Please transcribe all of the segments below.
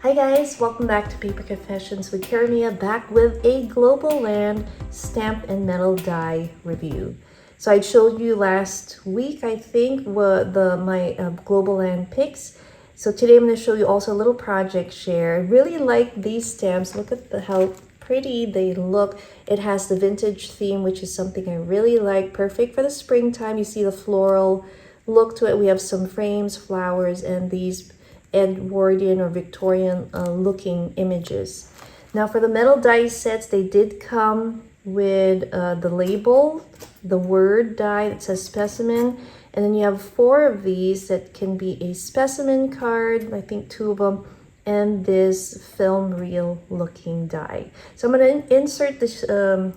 Hi guys, welcome back to Paper Confessions with Karamia, back with a Global Land stamp and metal die review. So I showed you last week, I think, my Global Land picks. So today I'm going to show you also a little project share. I really like these stamps. Look at how pretty they look. It has the vintage theme, which is something I really like. Perfect for the springtime. You see the floral look to it. We have some frames, flowers, and these Edwardian or Victorian looking images. Now for the metal die sets, they did come with the label, the word die that says Specimen, and then you have 4 of these that can be a specimen card, I think 2 of them, and this film reel looking die. So I'm going to insert this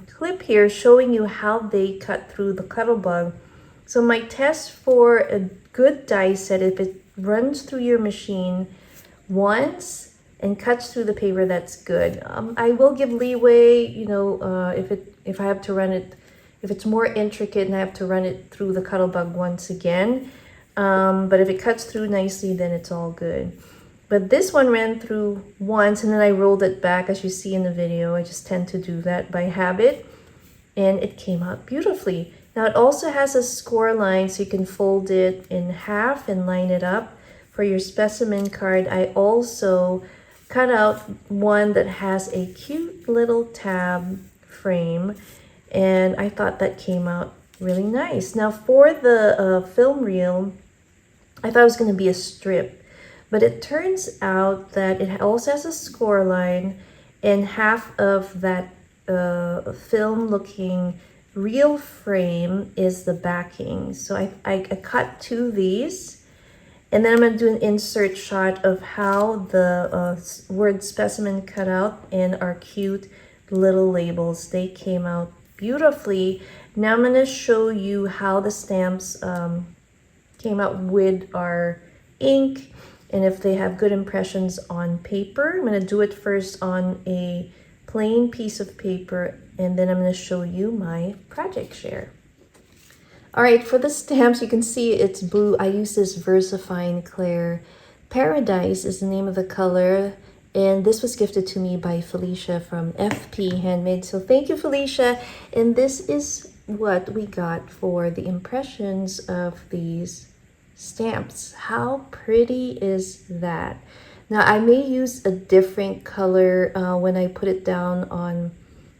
clip here showing you how they cut through the Cuttlebug. So my test for a good die set, if it runs through your machine once and cuts through the paper, that's good. I will give leeway, you know, if I have to run it, if it's more intricate and I have to run it through the Cuttlebug once again. But if it cuts through nicely, then it's all good. But this one ran through once and then I rolled it back, as you see in the video. I just tend to do that by habit, and it came out beautifully. Now it also has a score line, so you can fold it in half and line it up for your specimen card. I also cut out one that has a cute little tab frame, and I thought that came out really nice. Now for the film reel, I thought it was going to be a strip, but it turns out that it also has a score line, and half of that film looking reel frame is the backing. So I cut 2 of these, and then I'm going to do an insert shot of how the word specimen cut out and our cute little labels. They came out beautifully. Now I'm going to show you how the stamps came out with our ink and if they have good impressions on paper. I'm going to do it first on a plain piece of paper, and then I'm going to show you my project share. All right, for the stamps, you can see it's blue. I use this VersaFine Clair. Paradise is the name of the color, and this was gifted to me by Felicia from FP Handmade. So thank you, Felicia. And this is what we got for the impressions of these stamps. How pretty is that? Now I may use a different color when I put it down on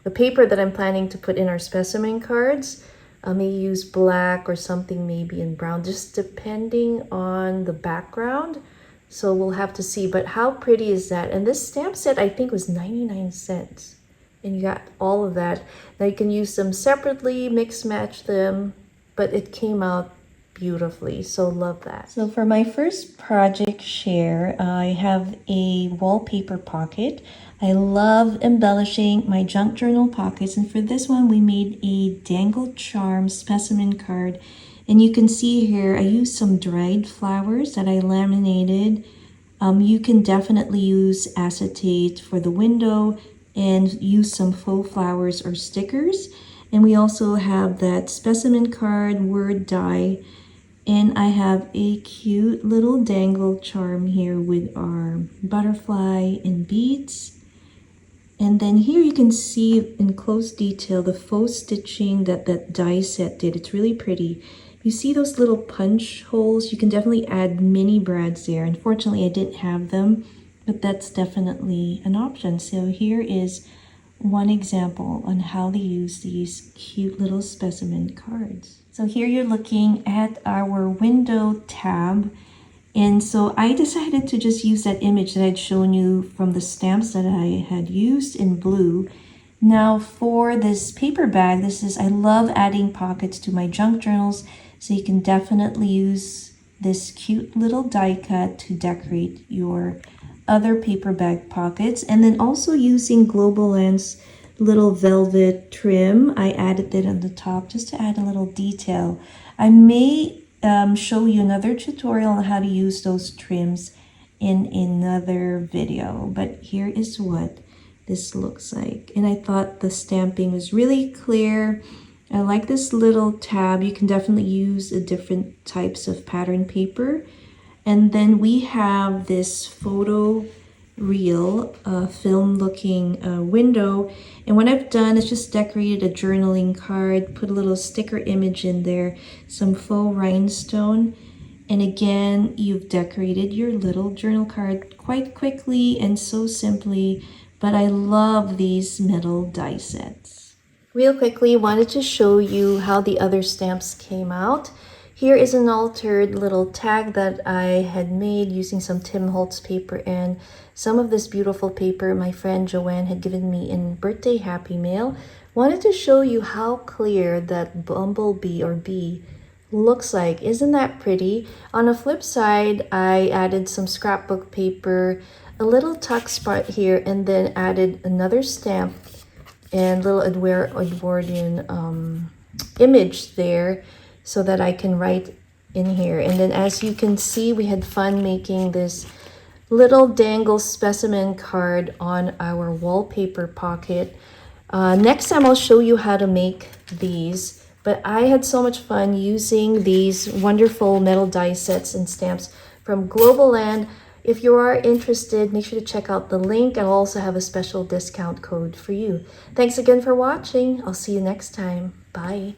the paper that I'm planning to put in our specimen cards. I may use black or something maybe in brown, just depending on the background. So we'll have to see, but how pretty is that? And this stamp set I think was 99 cents. And you got all of that. Now you can use them separately, mix match them, but it came out beautifully, so love that. So for my first project share, I have a wallpaper pocket. I love embellishing my junk journal pockets, and for this one we made a Dangle charm specimen card, and you can see here I used some dried flowers that I laminated. You can definitely use acetate for the window and use some faux flowers or stickers. And we also have that specimen card word die. And I have a cute little dangle charm here with our butterfly and beads. And then here you can see in close detail the faux stitching that die set did. It's really pretty. You see those little punch holes? You can definitely add mini brads there. Unfortunately, I didn't have them, but that's definitely an option. So here is one example on how to use these cute little specimen cards. So here you're looking at our window tab, and so I decided to just use that image that I'd shown you from the stamps that I had used in blue. Now for this paper bag, I love adding pockets to my junk journals, so you can definitely use this cute little die cut to decorate your other paper bag pockets. And then also using Global Land's little velvet trim, I added it on the top just to add a little detail. I may show you another tutorial on how to use those trims in another video, but here is what this looks like. And I thought the stamping was really clear. I like this little tab. You can definitely use different types of pattern paper. And then we have this photo reel, film looking window. And what I've done is just decorated a journaling card, put a little sticker image in there, some faux rhinestone. And again, you've decorated your little journal card quite quickly and so simply, but I love these metal die sets. Real quickly, wanted to show you how the other stamps came out. Here is an altered little tag that I had made using some Tim Holtz paper and some of this beautiful paper my friend Joanne had given me in birthday happy mail. Wanted to show you how clear that bumblebee or bee looks like. Isn't that pretty? On the flip side, I added some scrapbook paper, a little tuck spot here, and then added another stamp and little Edwardian image there so that I can write in here. And then as you can see, we had fun making this little Dangle specimen card on our wallpaper pocket. Next time I'll show you how to make these. But I had so much fun using these wonderful metal die sets and stamps from Global Land. If you are interested, make sure to check out the link. I'll also have a special discount code for you. Thanks again for watching. I'll see you next time. Bye.